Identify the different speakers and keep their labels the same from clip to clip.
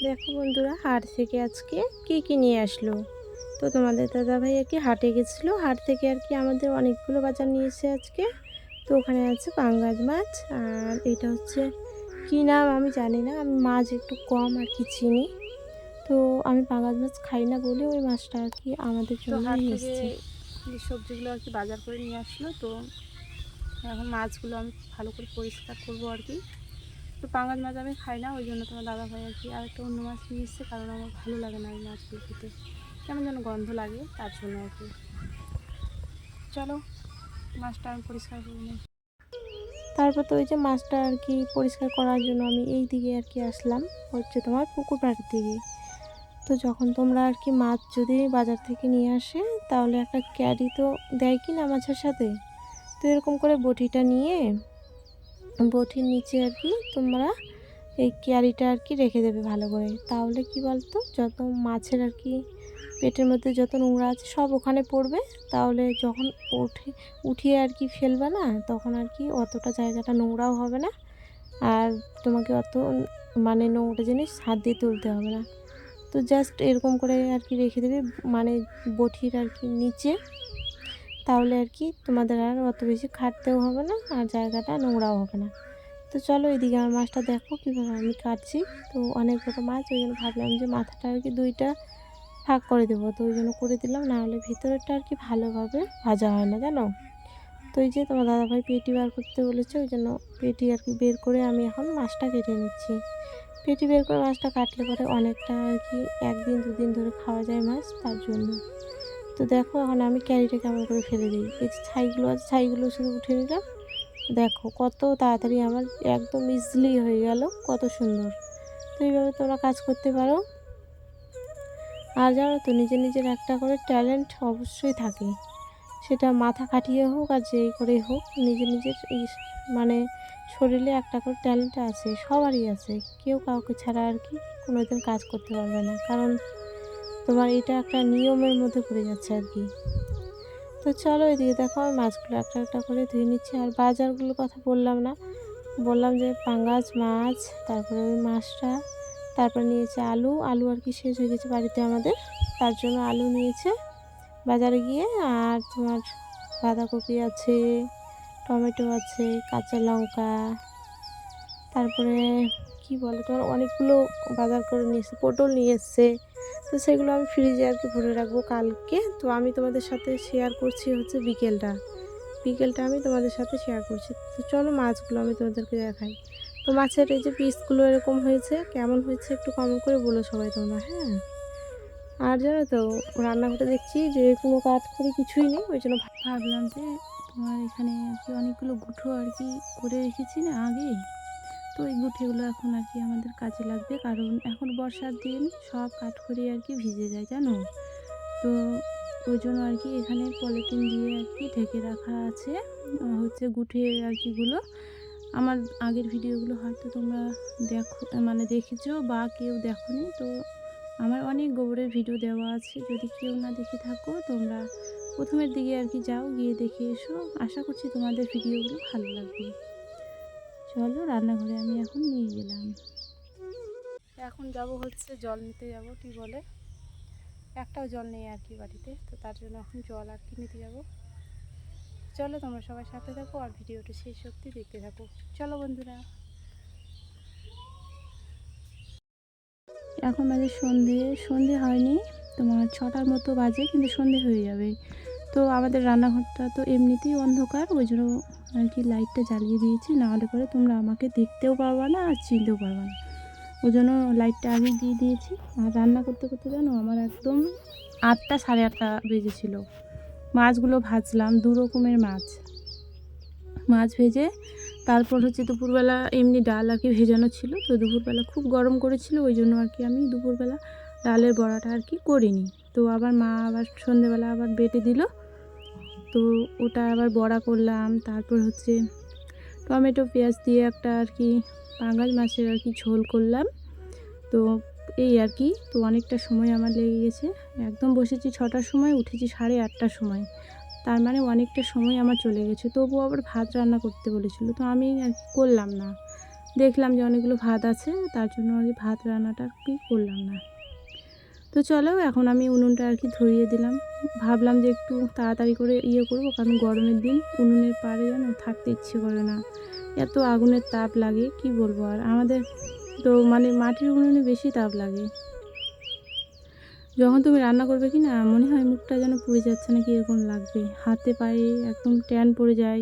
Speaker 1: দেখো বন্ধুরা, হাট থেকে আজকে কি নিয়ে আসলো। তো তোমাদের দাদাভাই আর কি হাটে গেছিলো, হাট থেকে আর কি আমাদের অনেকগুলো বাজার নিয়েছে আজকে। তো ওখানে আছে পাঙ্গাস মাছ, আর এটা হচ্ছে কি নাম আমি জানি না, আমি মাছ একটু কম আর কি চিনি। তো আমি পাঙ্গাস মাছ খাই না বলে ওই মাছটা আর কি আমাদের জন্য
Speaker 2: হাট
Speaker 1: নিয়ে
Speaker 2: থেকে
Speaker 1: এসছে।
Speaker 2: যে সবজিগুলো আর কি বাজার করে নিয়ে আসলো। তো এখন মাছগুলো আমি ভালো করে পরিষ্কার করবো আর কি। তো পাঙ্গাস মাছ আমি খাই না, ওই জন্য তোমার দাদা ভাই আর কি আর একটা অন্য মাছ নিয়ে এসছে, কারণ আমার ভালো লাগে না এই মাছগুলো খেতে, কেমন যেন গন্ধ লাগে, তার জন্য আর কি। চলো মাছটা আমি পরিষ্কার করে নিই।
Speaker 1: তারপর তো ওই যে মাছটা আর কি পরিষ্কার করার জন্য আমি এই দিকে আর কি আসলাম, হচ্ছে তোমার পুকুর পাড়ের দিকে। তো যখন তোমরা আর কি মাছ যদি বাজার থেকে নিয়ে আসে, তাহলে একটা ক্যারি তো দেয় কি না মাছের সাথে। তো এরকম করে বটিটা নিয়ে বটির নিচে আর কি তোমরা এই ক্যারিটা আর কি রেখে দেবে ভালো করে। তাহলে কি বলতো, যত মাছের আর কি পেটের মধ্যে যত নোংরা আছে সব ওখানে পড়বে। তাহলে যখন উঠিয়ে আর কি ফেলবে না, তখন আর কি অতটা জায়গাটা নোংরাও হবে না, আর তোমাকে অত মানে নোংরা জিনিস হাত দিয়ে তুলতে হবে না। তো জাস্ট এরকম করে আর কি রেখে দেবে, মানে বটির আর কি নিচে। তাহলে আর কি তোমাদের আর অত বেশি খাটতেও হবে না, আর জায়গাটা নোংরাও হবে না। তো চলো এদিকে আমার মাছটা দেখো কীভাবে আমি কাটছি। তো অনেক বড়ো মাছ, ওই জন্য ভাবলাম যে মাথাটা আর কি দুইটা ভাগ করে দেবো, তো ওই জন্য করে দিলাম, নাহলে ভিতরেরটা আর কি ভালোভাবে ভাজা হয় না জানো। তো এই যে তোমার দাদাভাই পেটি বার করতে বলেছে, ওই জন্য পেটি আর কি বের করে আমি এখন মাছটা কেটে নিচ্ছি। পেটি বের করে মাছটা কাটলে পরে অনেকটা আর কি একদিন দুদিন ধরে খাওয়া যায় মাছ, তার জন্য। তো দেখো এখন আমি ক্যারিটা কেমন করে ফেলে দিই, এই যে ছাইগুলো আছে ছাইগুলো শুধু উঠে নিলাম। দেখো কত তাড়াতাড়ি আমার একদম ইজিলি হয়ে গেল, কত সুন্দর। তো এইভাবে তোমরা কাজ করতে পারো। আর জানো তো, নিজের নিজের একটা করে ট্যালেন্ট অবশ্যই থাকে, সেটা মাথা খাটিয়ে হোক আর যেই করে হোক, নিজের নিজের মানে শরীরে একটা করে ট্যালেন্ট আছে, সবারই আছে। কেউ কাউকে ছাড়া আর কি কোনোদিন কাজ করতে পারবে না, কারণ তোমার এটা একটা নিয়মের মধ্যে পড়ে যাচ্ছে আর কি। তো চলো এদিকে দেখো আমি মাছগুলো একটা একটা করে ধুয়ে নিচ্ছি। আর বাজারগুলোর কথা বললাম না, বললাম যে পাঙ্গাস মাছ, তারপরে ওই মাছটা, তারপর নিয়েছে আলু। আলু আর কি শেষ হয়ে গেছে বাড়িতে আমাদের, তার জন্য আলু নিয়েছে বাজারে গিয়ে। আর তোমার বাঁধাকপি আছে, টমেটো আছে, কাঁচা লঙ্কা, তারপরে কি বলে তোমার অনেকগুলো বাজার করে নিয়ে এসছে, পটল নিয়ে এসছে। তো সেগুলো আমি ফ্রিজে আর কি ভরে রাখবো কালকে। তো আমি তোমাদের সাথে শেয়ার করছি হচ্ছে বিকেলটা আমি তোমাদের সাথে শেয়ার করছি। তো চলো মাছগুলো আমি তোমাদেরকে দেখাই। তো মাছের এই যে পিসগুলো এরকম হয়েছে, কেমন হয়েছে একটু কমেন্ট করে বলো সবাই তোমরা, হ্যাঁ। আর জানো তো, রান্নাঘরে দেখছি যে কোনো কাজ করে কিছুই নেই, ওই জন্য
Speaker 2: ভাবলাম যে তোমার এখানে আর কি অনেকগুলো গুঁঠো আর কি করে রেখেছি না আগে, তো এই গুঁঠেগুলো এখন আর কি আমাদের কাজে লাগবে, কারণ এখন বর্ষার দিন সব কাঠখড়ি আর কি ভিজে যায় জানো। তো ওই জন্য আর কি এখানে পলিথিন দিয়ে আর কি ঢেকে রাখা আছে হচ্ছে গুঁঠে আর কিগুলো। আমার আগের ভিডিওগুলো হয়তো তোমরা দেখো, মানে দেখেছো বা কেউ দেখোনি। তো আমার অনেক গোবরের ভিডিও দেওয়া আছে, যদি কেউ না দেখে থাকো তোমরা প্রথমের দিকে আর কি যাও, গিয়ে দেখে এসো। আশা করছি তোমাদের ভিডিওগুলো ভালো লাগবে। চলো রান্নাঘরে আমি এখন নিয়ে গেলাম। এখন যাব হচ্ছে জল নিতে যাব, কি বলে একটাও জল নেই আর কি বাড়িতে, তো তার জন্য এখন জল আর কি নিতে যাব। চলো তোমরা সবাই সাথে থাকো আর ভিডিওটা শেষ অবধি দেখতে থাকো। চলো বন্ধুরা। এখন বাজে সন্ধে হয়নি, তোমার 6টার মতো বাজে, কিন্তু সন্ধে হয়ে যাবে। তো আমাদের রান্নাঘরটা তো এমনিতেই অন্ধকার, ওই জন্য আর কি লাইটটা জ্বালিয়ে দিয়েছি, নাহলে করে তোমরা আমাকে দেখতেও পারবা না আর চিনতেও পারবা না, ওই জন্য লাইটটা আগে দিয়ে দিয়েছি। আর রান্না করতে করতে জানো আমার একদম 8টা সাড়ে 8টা বেজেছিল। মাছগুলো ভাজলাম, 2 রকমের মাছ ভেজে তারপর হচ্ছে দুপুরবেলা এমনি ডাল আর কি ভেজানো ছিল। তো দুপুরবেলা খুব গরম করেছিল, ওই জন্য আর কি আমি দুপুরবেলা ডালের বড়াটা আর কি করিনি। তো আবার মা আবার সন্ধেবেলা আবার বেটে দিল, তো ওটা আবার বড়া করলাম। তারপর হচ্ছে টমেটো পেঁয়াজ দিয়ে একটা আর কি পাঙ্গাস মাছের আর কি ঝোল করলাম। তো এই আর কি, তো অনেকটা সময় আমার লেগে গেছে। একদম বসেছি 6টার সময়, উঠেছি 8:30টার সময়, তার মানে অনেকটা সময় আমার চলে গেছে। তবুও আবার ভাত রান্না করতে বলেছিল, তো আমি আর কি করলাম না, দেখলাম যে অনেকগুলো ভাত আছে, তার জন্য আর কি ভাত রান্নাটা আর কি করলাম না। তো চলো এখন আমি উনুনটা আর কি ধরিয়ে দিলাম। ভাবলাম যে একটু তাড়াতাড়ি করে করবো, কারণ গরমের দিন উনুনের পাড়ে যেন থাকতে ইচ্ছে করে না, এত আগুনের তাপ লাগে কি বলবো। আর আমাদের তো মানে মাটির উনুনে বেশি তাপ লাগে। যখন তুমি রান্না করবে কি না, মনে হয় মুখটা যেন পুড়ে যাচ্ছে না কি এরকম লাগবে, হাতে পায়ে একদম ট্যান পড়ে যায়।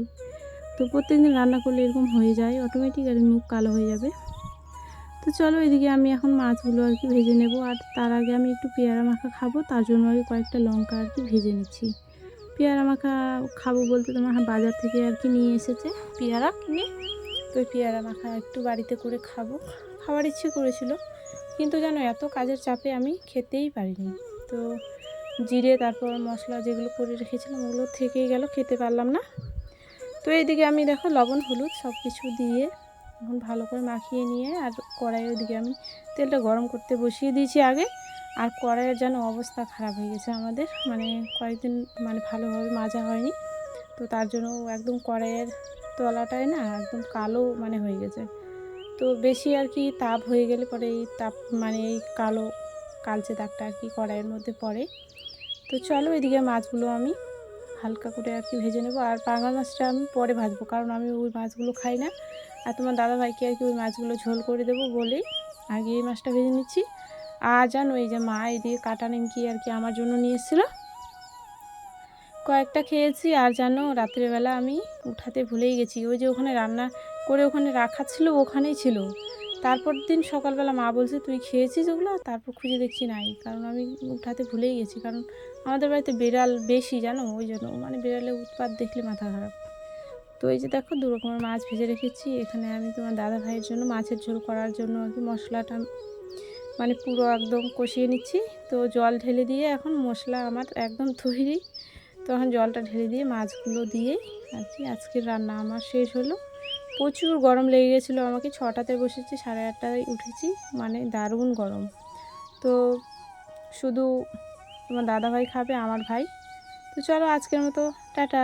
Speaker 2: তো প্রত্যেকদিন রান্না করলে এরকম হয়ে যায় অটোমেটিক, আর মুখ কালো হয়ে যাবে। তো চলো এদিকে আমি এখন মাছগুলো আর কি ভেজে নেব, আর তার আগে আমি একটু পেয়ারা মাখা খাবো, তার জন্য আমি কয়েকটা লঙ্কা আর কি ভেজে নিচ্ছি। পেয়ারা মাখা খাবো বলতে তোমার বাজার থেকে আর কি নিয়ে এসেছে পেয়ারা কিনে, তো ওই পেয়ারা মাখা একটু বাড়িতে করে খাবো, খাওয়ার ইচ্ছে করেছিল, কিন্তু জানো এত কাজের চাপে আমি খেতেই পারিনি। তো জিরে তারপর মশলা যেগুলো করে রেখেছিলাম ওগুলো থেকেই গেল, খেতে পারলাম না। তো এইদিকে আমি দেখো লবণ হলুদ সব কিছু দিয়ে এখন ভালো করে মাখিয়ে নিয়ে, আর কড়াইয়ের ওদিকে আমি তেলটা গরম করতে বসিয়ে দিয়েছি আগে। আর কড়াইয়ের যেন অবস্থা খারাপ হয়ে গেছে আমাদের, মানে কয়েকদিন মানে ভালোভাবে মাজা হয়নি, তো তার জন্য একদম কড়াইয়ের তলাটায় না একদম কালো মানে হয়ে গেছে। তো বেশি আর কি তাপ হয়ে গেলে পরে এই তাপ মানে এই কালো কালচে দাগটা আর কি কড়াইয়ের মধ্যে পড়ে। তো চলো এদিকে মাছগুলো আমি হালকা করে আর কি ভেজে নেবো, আর পাঙ্গাল মাছটা আমি পরে ভাজবো, কারণ আমি ওই মাছগুলো খাই না। আর তোমার দাদাভাইকে আর কি ওই মাছগুলো ঝোল করে দেবো বলেই আগে এই মাছটা ভেজে নিচ্ছি। আর জানো এই যে মা এদিকে কাটা নিমকি আর কি আমার জন্য নিয়ে এসেছিলো, কয়েকটা খেয়েছি। আর জানো রাত্রেবেলা আমি উঠাতে ভুলেই গেছি, ওই যে ওখানে রান্না করে ওখানে রাখা ছিল ওখানেই ছিল। তারপর দিন সকালবেলা মা বলছে তুই খেয়েছিস ওগুলো, তারপর খুঁজে দেখছি নাই, কারণ আমি উঠাতে ভুলেই গেছি। কারণ আমাদের বাড়িতে বিড়াল বেশি জানো, ওই জন্য মানে বিড়ালের উৎপাত দেখলে মাথা খারাপ। তো এই যে দেখো দু রকমের মাছ ভেজে রেখেছি এখানে। আমি তোমার দাদা ভাইয়ের জন্য মাছের ঝোল করার জন্য আর কি মশলাটা মানে পুরো একদম কষিয়ে নিচ্ছি। তো জল ঢেলে দিয়ে এখন মশলা আমার একদম তৈরি। তো এখন জলটা ঢেলে দিয়ে মাছগুলো দিয়ে আর কি আজকের রান্না আমার শেষ হলো। প্রচুর গরম লেগে গেছিলো আমাকে, 6টাতে বসেছি 8:30টায় উঠেছি, মানে দারুণ গরম। তো শুধু তোমার দাদাভাই খাবে আমার ভাই। তো চলো আজকের মতো টাটা।